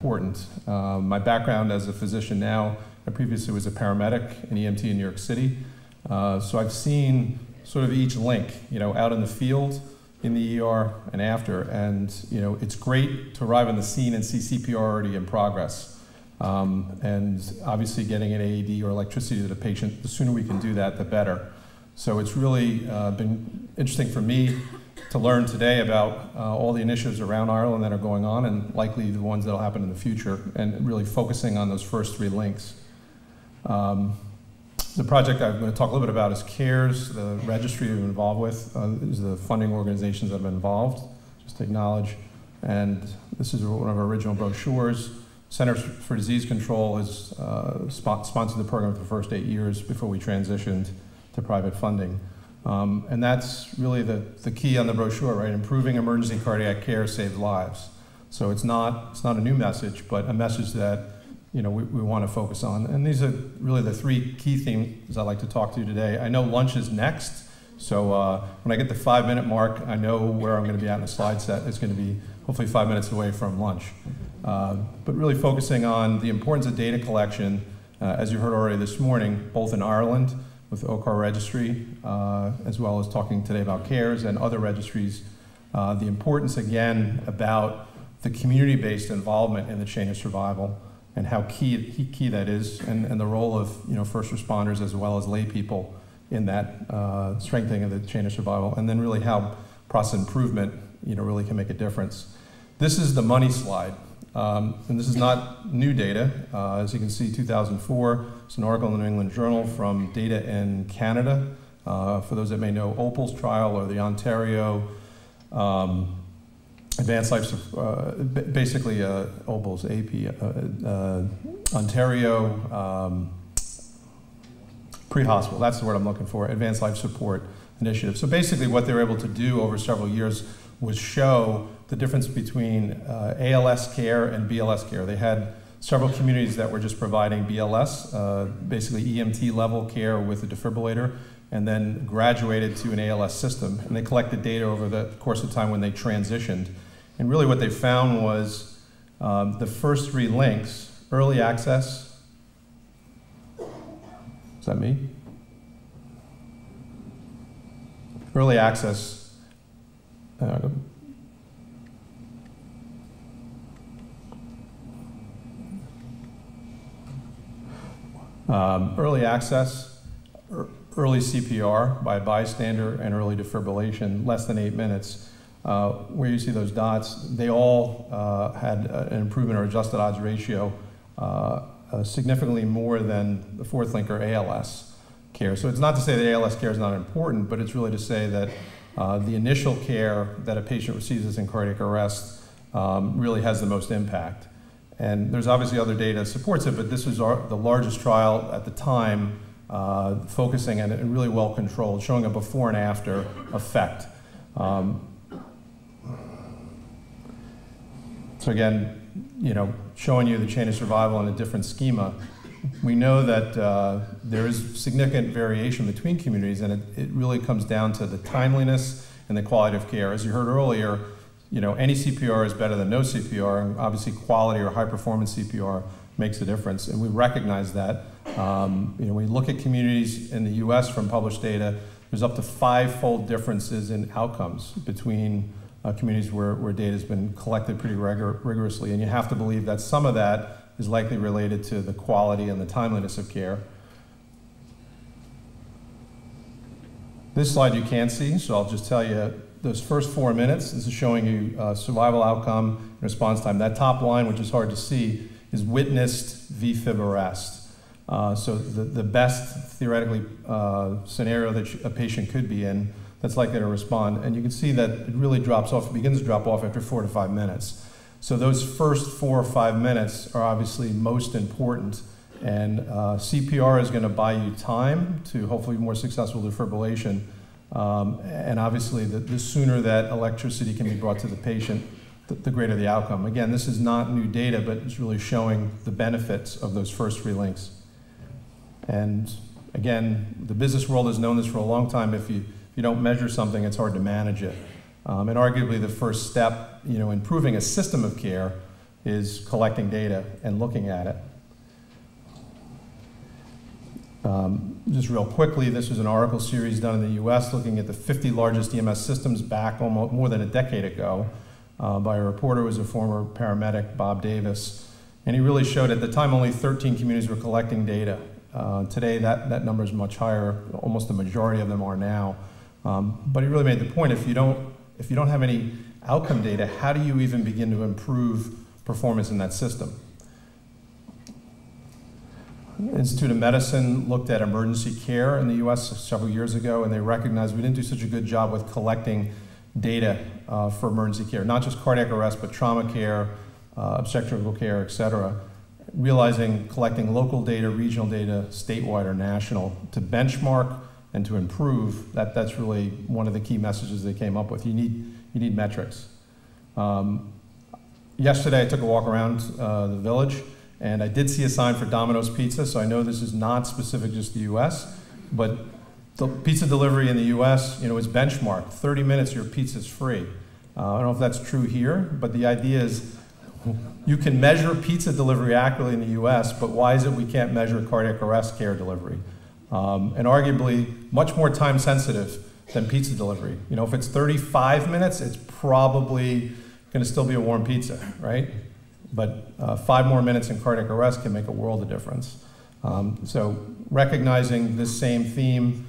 important. My background as a physician now, I previously was a paramedic in EMT in New York City. So I've seen sort of each link, out in the field, in the ER, and after. And, it's great to arrive on the scene and see CPR already in progress. And obviously getting an AED or electricity to the patient, the sooner we can do that, the better. So it's really been interesting for me to learn today about all the initiatives around Ireland that are going on, and likely the ones that will happen in the future, and really focusing on those first 3 links. The project I'm going to talk a little bit about is CARES, the registry we've been involved with, is the funding organizations that have been involved, just to acknowledge. And this is one of our original brochures. Centers for Disease Control has sponsored the program for the first 8 years before we transitioned to private funding. And that's really the key on the brochure, right? Improving emergency cardiac care saves lives. So it's not a new message, but a message that we want to focus on. And these are really the 3 key themes I'd like to talk to you today. I know lunch is next, so when I get the 5-minute mark, I know where I'm going to be at in the slide set. It's going to be hopefully 5 minutes away from lunch. But really focusing on the importance of data collection, as you heard already this morning, both in Ireland with OCAR Registry, as well as talking today about CARES and other registries. The importance, again, about the community-based involvement in the chain of survival, and how key that is, and the role of first responders as well as lay people in that strengthening of the chain of survival, and then really how process improvement really can make a difference. This is the money slide, and this is not new data. As you can see, 2004, it's an article in the New England Journal from data in Canada. For those that may know, OPAL's trial, or the Ontario Advanced Life, basically OPAL's AP, Ontario Pre-Hospital, that's the word I'm looking for, Advanced Life Support Initiative. So basically what they were able to do over several years was show the difference between ALS care and BLS care. They had several communities that were just providing BLS, basically EMT level care with a defibrillator, and then graduated to an ALS system. And they collected data over the course of time when they transitioned. And really what they found was the first 3 links: early access. Is that me? Early access. Early access, early CPR by a bystander, and early defibrillation, less than 8 minutes. Where you see those dots, they all had an improvement or adjusted odds ratio significantly more than the 4th link, or ALS care. So it's not to say that ALS care is not important, but it's really to say that the initial care that a patient receives as in cardiac arrest really has the most impact. And there's obviously other data that supports it, but this was the largest trial at the time, focusing on it, and really well controlled, showing a before and after effect. So again, showing you the chain of survival in a different schema. We know that there is significant variation between communities, and it really comes down to the timeliness and the quality of care. As you heard earlier, any CPR is better than no CPR, and obviously quality or high performance CPR makes a difference, and we recognize that. When we look at communities in the US from published data, there's up to 5-fold differences in outcomes between communities where data has been collected pretty rigorously, and you have to believe that some of that is likely related to the quality and the timeliness of care. This slide you can't see, so I'll just tell you those first 4 minutes. This is showing you survival outcome and response time. That top line, which is hard to see, is witnessed VFib arrest. So the best theoretically scenario that a patient could be in that's likely to respond. And you can see that it really drops off, it begins to drop off after 4 to 5 minutes. So those first 4 or 5 minutes are obviously most important. And CPR is going to buy you time to hopefully more successful defibrillation. And obviously, the sooner that electricity can be brought to the patient, the greater the outcome. Again, this is not new data, but it's really showing the benefits of those first 3 links. And again, the business world has known this for a long time. If you don't measure something, it's hard to manage it. And arguably, the first step, in improving a system of care, is collecting data and looking at it. Just real quickly, this was an article series done in the US looking at the 50 largest EMS systems back almost more than a decade ago by a reporter who was a former paramedic, Bob Davis. And he really showed at the time only 13 communities were collecting data. Today that number is much higher, almost the majority of them are now. But he really made the point, if you don't have any outcome data, how do you even begin to improve performance in that system? The Institute of Medicine looked at emergency care in the US several years ago, and they recognized we didn't do such a good job with collecting data for emergency care, not just cardiac arrest, but trauma care, obstetrical care, et cetera. Realizing collecting local data, regional data, statewide or national, to benchmark and to improve, that's really one of the key messages they came up with. You need metrics. Yesterday I took a walk around the village, and I did see a sign for Domino's Pizza, so I know this is not specific just to the US, but the pizza delivery in the US, is benchmarked. 30 minutes, your pizza's free. I don't know if that's true here, but the idea is you can measure pizza delivery accurately in the US, but why is it we can't measure cardiac arrest care delivery? And arguably much more time sensitive than pizza delivery. If it's 35 minutes, it's probably gonna still be a warm pizza, right? But 5 more minutes in cardiac arrest can make a world of difference. So recognizing this same theme,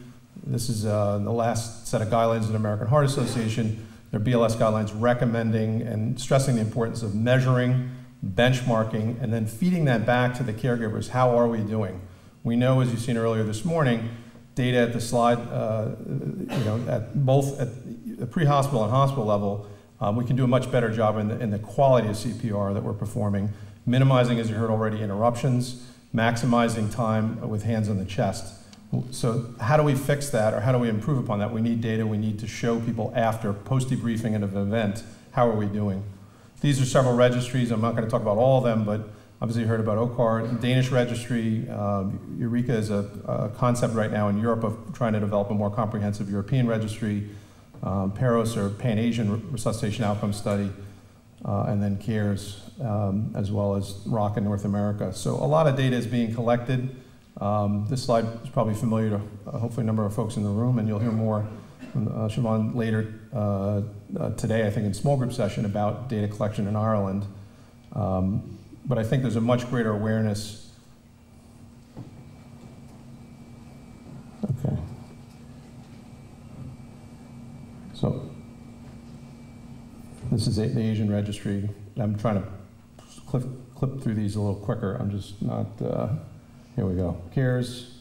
this is the last set of guidelines of the American Heart Association, their BLS guidelines recommending and stressing the importance of measuring, benchmarking, and then feeding that back to the caregivers. How are we doing? We know, as you've seen earlier this morning, data at the slide, at both at the pre-hospital and hospital level, we can do a much better job in the quality of CPR that we're performing, minimizing, as you heard already, interruptions, maximizing time with hands on the chest. So how do we fix that, or how do we improve upon that? We need data. We need to show people after, post-debriefing of an event, how are we doing? These are several registries. I'm not going to talk about all of them, but obviously you heard about OCAR, Danish registry. Eureka is a concept right now in Europe of trying to develop a more comprehensive European registry. PAROS, or Pan-Asian Resuscitation Outcome Study, and then CARES, as well as ROC in North America. So a lot of data is being collected. This slide is probably familiar to hopefully a number of folks in the room, and you'll hear more from Siobhan later today, I think in small group session, about data collection in Ireland. But I think there's a much greater awareness. Okay. So this is the Asian Registry. I'm trying to clip through these a little quicker. I'm just not, here we go. CARES.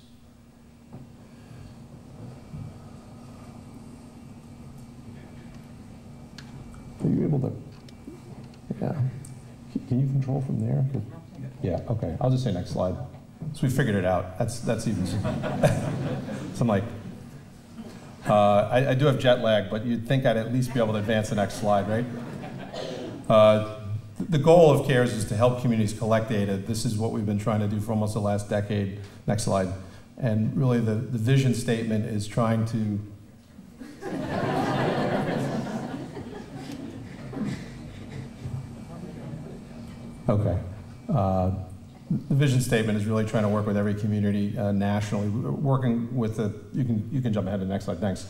Are you able to, yeah. Can you control from there? Yeah, okay, I'll just say next slide. So we figured it out. That's even, so I'm like, I do have jet lag, but you'd think I'd at least be able to advance the next slide, right? The goal of CARES is to help communities collect data. This is what we've been trying to do for almost the last decade. Next slide. And really the vision statement is trying to okay. The vision statement is really trying to work with every community nationally. Working with you can jump ahead to the next slide, thanks.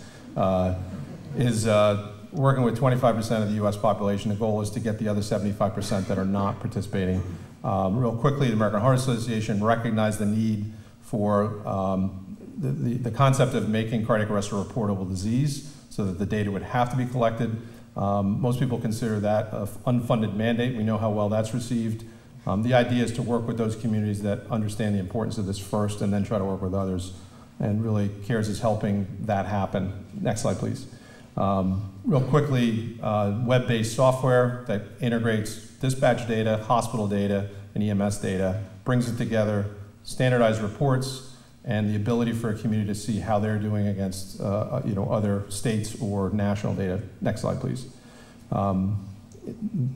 Working with 25% of the US population. The goal is to get the other 75% that are not participating. Real quickly, the American Heart Association recognized the need for the concept of making cardiac arrest a reportable disease so that the data would have to be collected. Most people consider that an unfunded mandate. We know how well that's received. The idea is to work with those communities that understand the importance of this first and then try to work with others. And really, CARES is helping that happen. Next slide, please. Real quickly, web-based software that integrates dispatch data, hospital data, and EMS data, brings it together, standardized reports, and the ability for a community to see how they're doing against other states or national data. Next slide, please.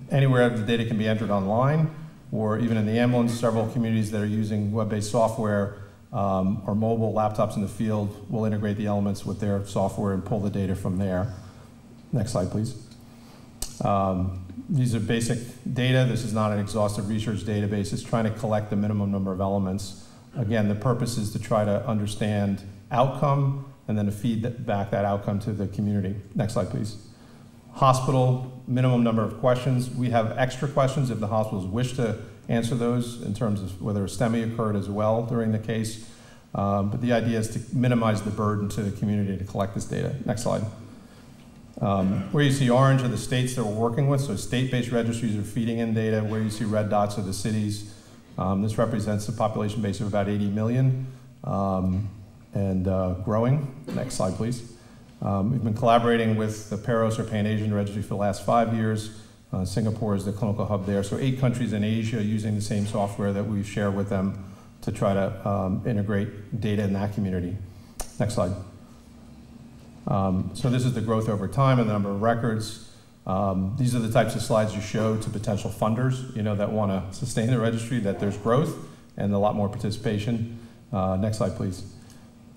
Anywhere the data can be entered online, or even in the ambulance, several communities that are using web-based software or mobile laptops in the field will integrate the elements with their software and pull the data from there. Next slide, please. These are basic data. This is not an exhaustive research database. It's trying to collect the minimum number of elements. Again, the purpose is to try to understand outcome and then to feed back that outcome to the community. Next slide, please. Hospital, minimum number of questions. We have extra questions if the hospitals wish to answer those in terms of whether a STEMI occurred as well during the case. But the idea is to minimize the burden to the community to collect this data. Next slide. Where you see orange are the states that we're working with, so state-based registries are feeding in data. Where you see red dots are the cities. This represents a population base of about 80 million and growing. Next slide, please. We've been collaborating with the PAROS, or Pan-Asian Registry, for the last 5 years. Singapore is the clinical hub there. So 8 countries in Asia using the same software that we share with them to try to integrate data in that community. Next slide. So this is the growth over time and the number of records. These are the types of slides you show to potential funders, that want to sustain the registry, that there's growth and a lot more participation. Next slide, please.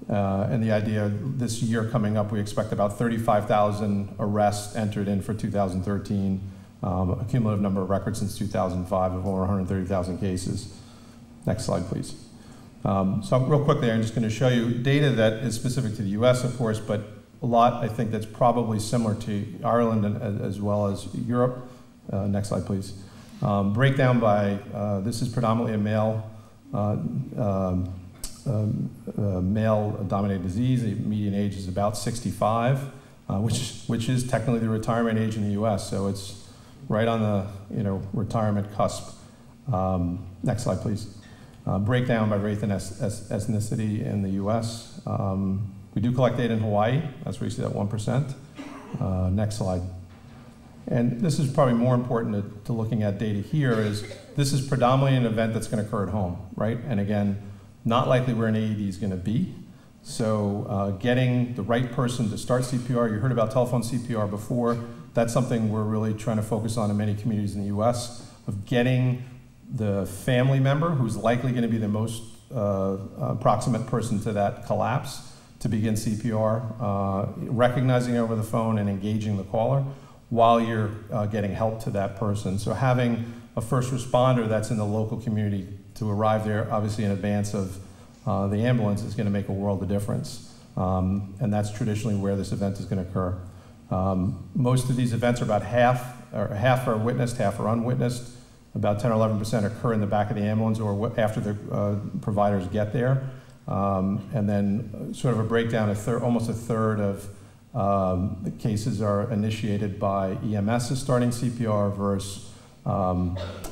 And the idea this year coming up, we expect about 35,000 arrests entered in for 2013, a cumulative number of records since 2005 of over 130,000 cases. Next slide, please. So real quickly, I'm just going to show you data that is specific to the US, of course, but a lot, I think, that's probably similar to Ireland as well as Europe. Next slide, please. Breakdown by, this is predominantly a male-dominated disease. The median age is about 65, which is technically the retirement age in the US, so it's right on the retirement cusp. Next slide, please. Breakdown by race and ethnicity in the US. We do collect data in Hawaii. That's where you see that 1%. Next slide. And this is probably more important to looking at data here is this is predominantly an event that's going to occur at home, right? And again, not likely where an AED is going to be. So getting the right person to start CPR, you heard about telephone CPR before. That's something we're really trying to focus on in many communities in the US, of getting the family member who's likely going to be the most proximate person to that collapse to begin CPR, recognizing over the phone and engaging the caller while you're getting help to that person. So having a first responder that's in the local community to arrive there, obviously in advance of the ambulance, is going to make a world of difference. And that's traditionally where this event is going to occur. Most of these events are about half are witnessed, half are unwitnessed. About 10 or 11% occur in the back of the ambulance or after the providers get there. And then sort of a breakdown, almost a third of the cases are initiated by EMS starting CPR versus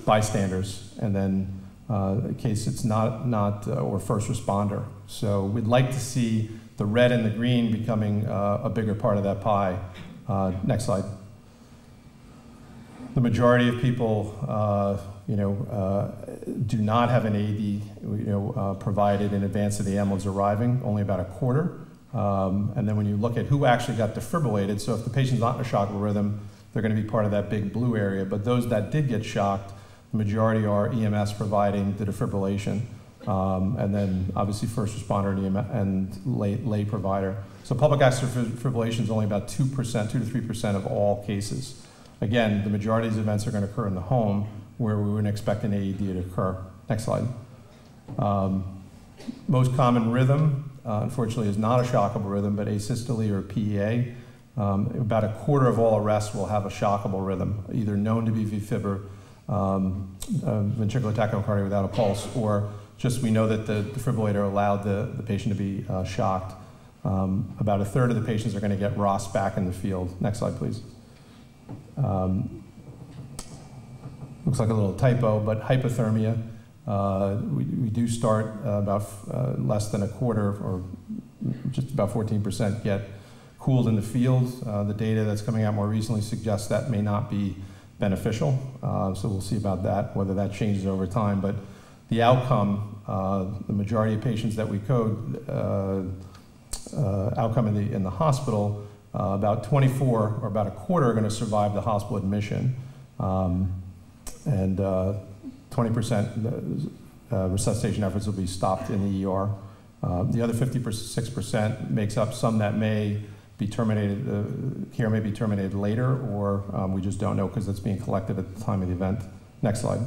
bystanders. And then in case it's not or first responder. So we'd like to see the red and the green becoming a bigger part of that pie. Next slide. The majority of people, do not have an AED, provided in advance of the ambulance arriving. Only about a quarter. And then when you look at who actually got defibrillated, so if the patient's not in a shockable rhythm, they're going to be part of that big blue area. But those that did get shocked, the majority are EMS providing the defibrillation, and then obviously first responder and lay provider. So public access defibrillation is only about 2%, 2 to 3% of all cases. Again, the majority of these events are going to occur in the home where we wouldn't expect an AED to occur. Next slide. Most common rhythm, unfortunately, is not a shockable rhythm, but asystole or PEA. About a quarter of all arrests will have a shockable rhythm, either known to be VFib, ventricular tachycardia without a pulse, or just we know that the defibrillator allowed the patient to be shocked. About a third of the patients are going to get ROS back in the field. Next slide, please. Looks like a little typo, but hypothermia. We do start about less than a quarter, or just about 14% get cooled in the field. The data that's coming out more recently suggests that may not be beneficial. So we'll see about that, whether that changes over time. But the outcome, the majority of patients that we code, outcome in the hospital, about 24 or about a quarter are going to survive the hospital admission. And 20% resuscitation efforts will be stopped in the ER. The other 56% makes up some that may be terminated, care may be terminated later, or we just don't know because it's being collected at the time of the event. Next slide.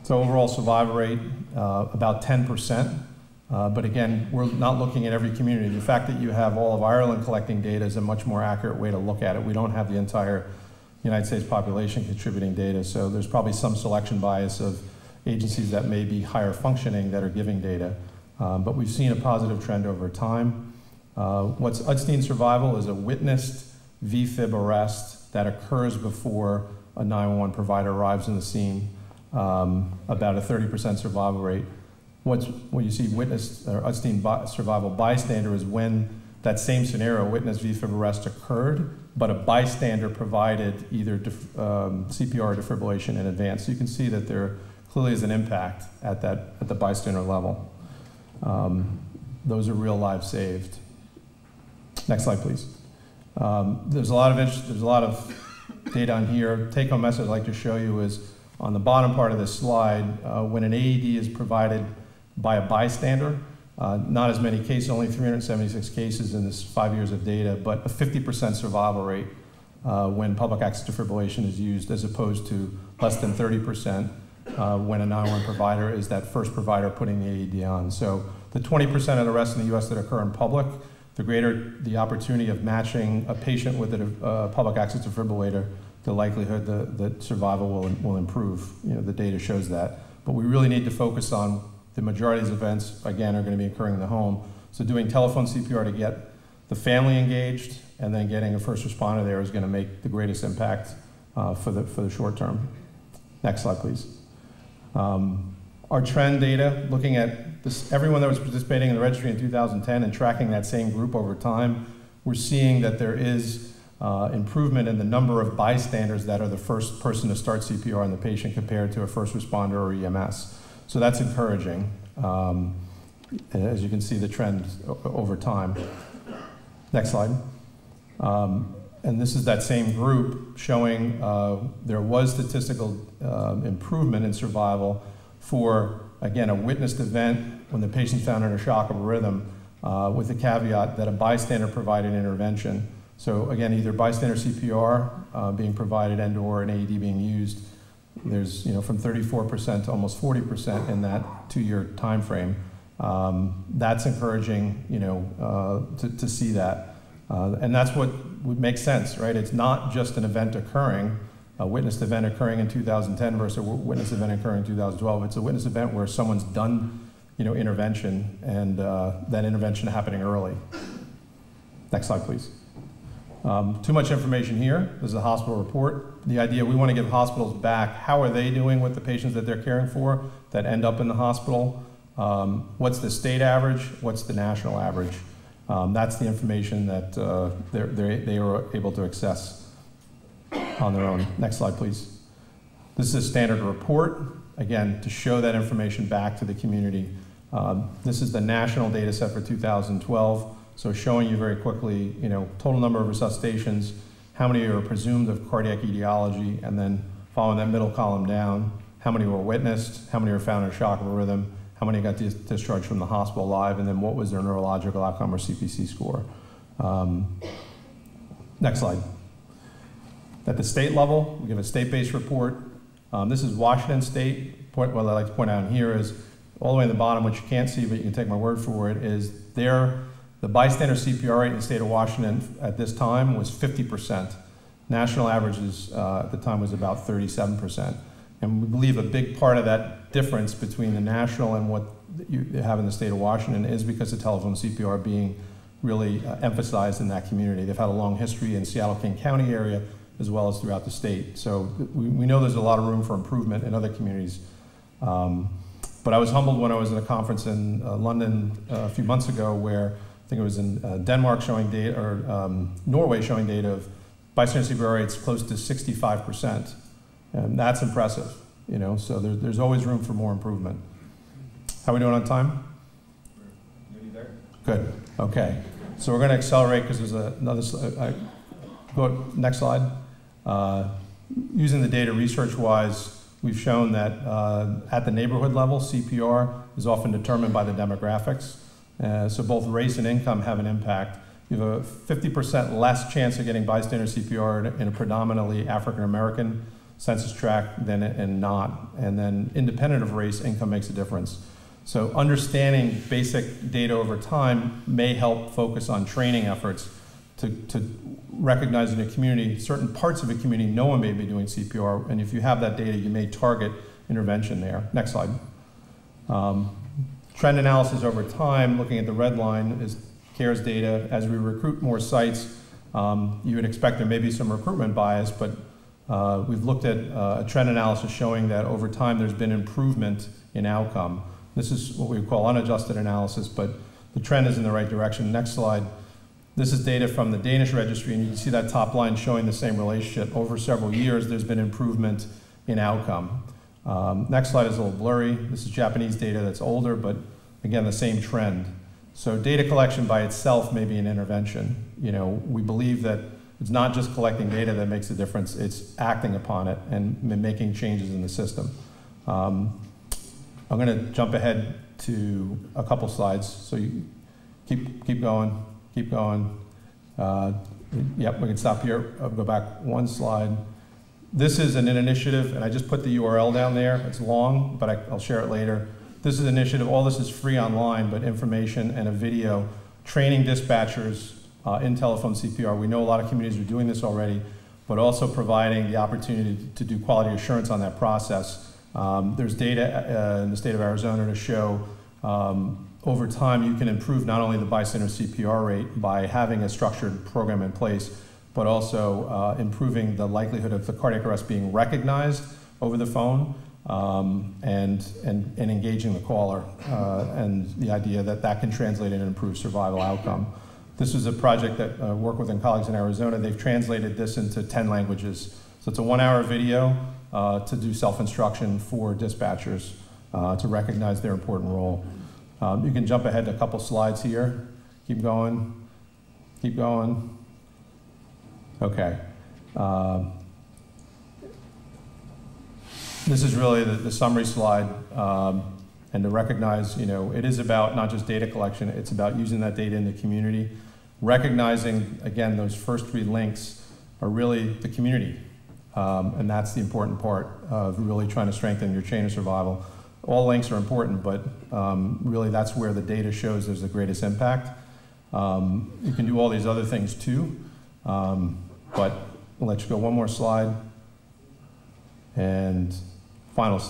So overall survival rate, about 10%. But again, we're not looking at every community. The fact that you have all of Ireland collecting data is a much more accurate way to look at it. We don't have the entire United States population contributing data, so there's probably some selection bias of agencies that may be higher functioning that are giving data. But we've seen a positive trend over time. What's Udstein survival is a witnessed VFib arrest that occurs before a 911 provider arrives in the scene, about a 30% survival rate. What you see witnessed or Udstein survival bystander is when that same scenario, witnessed VFib arrest occurred, but a bystander provided either CPR or defibrillation in advance. So you can see that there clearly is an impact at the bystander level. Those are real lives saved. Next slide, please. There's a lot of interest, there's a lot of data on here. Take-home message I'd like to show you is on the bottom part of this slide, when an AED is provided by a bystander, not as many cases, only 376 cases in this 5 years of data, but a 50% survival rate when public access defibrillation is used, as opposed to less than 30% when a 911 provider is that first provider putting the AED on. So the 20% of the rest in the US that occur in public, the greater the opportunity of matching a patient with a public access defibrillator, the likelihood that survival will improve. You know, the data shows that. But we really need to focus on the majority of these events, again, are going to be occurring in the home. So doing telephone CPR to get the family engaged and then getting a first responder there is going to make the greatest impact for the short term. Next slide, please. Our trend data, looking at this, everyone that was participating in the registry in 2010 and tracking that same group over time, we're seeing that there is improvement in the number of bystanders that are the first person to start CPR on the patient compared to a first responder or EMS. So that's encouraging. As you can see, the trend over time. Next slide. And this is that same group showing there was statistical improvement in survival for, again, a witnessed event when the patient's found under shock of a rhythm, with the caveat that a bystander provided intervention. So again, either bystander CPR being provided and/or an AED being used. There's, from 34% to almost 40% in that 2-year time frame. That's encouraging, to see that. And that's what would make sense, right? It's not just an event occurring, a witnessed event occurring in 2010 versus a witnessed event occurring in 2012. It's a witnessed event where someone's done, intervention, and that intervention happening early. Next slide, please. Too much information here. This is a hospital report. The idea, we want to give hospitals back, how are they doing with the patients that they're caring for that end up in the hospital? What's the state average? What's the national average? That's the information that they are able to access on their own. Next slide, please. This is a standard report, again, to show that information back to the community. This is the national data set for 2012. So showing you very quickly, total number of resuscitations, how many are presumed of cardiac etiology, and then following that middle column down, how many were witnessed, how many were found in shock of a rhythm, how many got discharged from the hospital alive, and then what was their neurological outcome or CPC score. Next slide. At the state level, we give a state-based report. This is Washington State. What I'd like to point out here is, all the way in the bottom, which you can't see, but you can take my word for it, is the bystander CPR rate in the state of Washington at this time was 50%. National averages at the time was about 37%. And we believe a big part of that difference between the national and what you have in the state of Washington is because of telephone CPR being really emphasized in that community. They've had a long history in Seattle-King County area as well as throughout the state. So we know there's a lot of room for improvement in other communities. But I was humbled when I was at a conference in London a few months ago where I think it was in Denmark showing data, or Norway showing data of bystander CPR rates close to 65%. And that's impressive, so there's always room for more improvement. How are we doing on time? We're nearly there. Good, okay. So we're gonna accelerate because there's another slide. Go next slide. Using the data research-wise, we've shown that at the neighborhood level, CPR is often determined by the demographics. So both race and income have an impact. You have a 50% less chance of getting bystander CPR in a predominantly African-American census tract than in not. And then independent of race, income makes a difference. So understanding basic data over time may help focus on training efforts to recognize in a community, certain parts of a community, no one may be doing CPR, and if you have that data, you may target intervention there. Next slide. Trend analysis over time, looking at the red line, is CARES data. As we recruit more sites, you would expect there may be some recruitment bias, but we've looked at a trend analysis showing that over time there's been improvement in outcome. This is what we call unadjusted analysis, but the trend is in the right direction. Next slide. This is data from the Danish registry, and you can see that top line showing the same relationship. Over several years, there's been improvement in outcome. Next slide is a little blurry. This is Japanese data that's older, but again, the same trend. So data collection by itself may be an intervention. You know, we believe that it's not just collecting data that makes a difference, it's acting upon it and making changes in the system. I'm going to jump ahead to a couple slides, so you keep going. Keep going. Yep, we can stop here. I'll go back one slide. This is an initiative, and I just put the URL down there. It's long, but I'll share it later. This is an initiative. All this is free online, but information and a video training dispatchers in telephone CPR. We know a lot of communities are doing this already, but also providing the opportunity to do quality assurance on that process. There's data in the state of Arizona to show over time, you can improve not only the bystander CPR rate by having a structured program in place, but also improving the likelihood of the cardiac arrest being recognized over the phone and engaging the caller, and the idea that that can translate into improved survival outcome. This is a project that I work with colleagues in Arizona. They've translated this into 10 languages. So it's a 1-hour video to do self-instruction for dispatchers to recognize their important role. You can jump ahead a couple slides here. Keep going. Keep going. Okay. This is really the summary slide, and to recognize, you know, it is about not just data collection, it's about using that data in the community. Recognizing, again, those first 3 links are really the community, and that's the important part of really trying to strengthen your chain of survival. All links are important, but really that's where the data shows there's the greatest impact. You can do all these other things too, but I'll let you go one more slide. And final,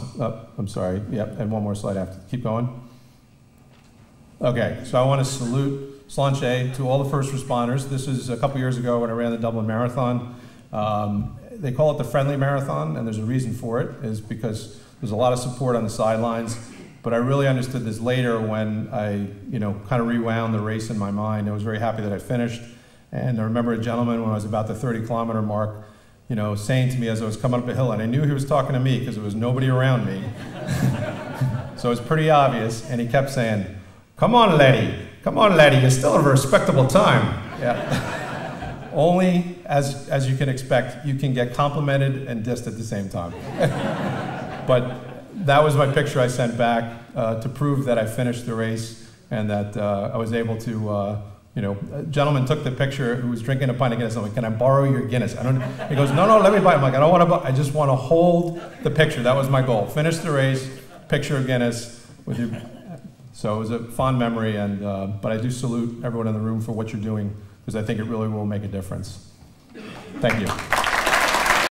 I'm sorry, yep, and one more slide after. Keep going. Okay, so I want to salute Slanche to all the first responders. This is a couple years ago when I ran the Dublin Marathon. They call it the Friendly Marathon, and there's a reason for it, is because there's a lot of support on the sidelines, but I really understood this later when I, you know, kind of rewound the race in my mind. I was very happy that I finished, and I remember a gentleman when I was about the 30-kilometer mark, you know, saying to me as I was coming up a hill, and I knew he was talking to me because there was nobody around me, so it was pretty obvious, and he kept saying, come on, laddie, you still have a respectable time. Yeah. Only, as you can expect, you can get complimented and dissed at the same time. But that was my picture I sent back to prove that I finished the race and that I was able to, you know, a gentleman took the picture who was drinking a pint of Guinness. I'm like, can I borrow your Guinness? He goes, no, let me buy it. I'm like, I don't want to, I just want to hold the picture. That was my goal. Finish the race, picture of Guinness with you. So it was a fond memory, and but I do salute everyone in the room for what you're doing, because I think it really will make a difference. Thank you.